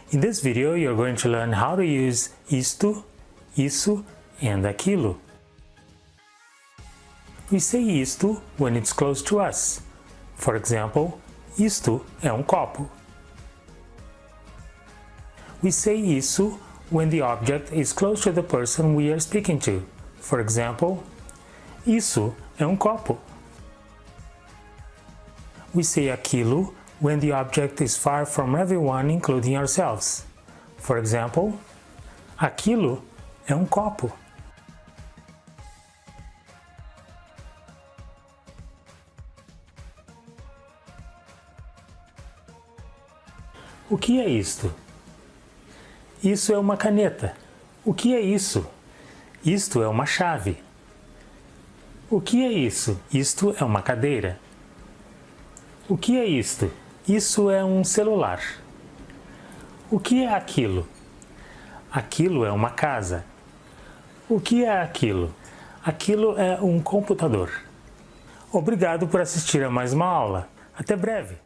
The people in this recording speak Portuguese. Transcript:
In this video, you're going to learn how to use isto, isso, and aquilo. We say isto when it's close to us. For example, isto é um copo. We say isso when the object is close to the person we are speaking to. For example, isso é um copo. We say aquilo when the object is far from everyone, including ourselves. For example, aquilo é um copo. O que é isto? Isso é uma caneta. O que é isso? Isto é uma chave. O que é isso? Isto é uma cadeira. O que é isto? Isso é um celular. O que é aquilo? Aquilo é uma casa. O que é aquilo? Aquilo é um computador. Obrigado por assistir a mais uma aula. Até breve!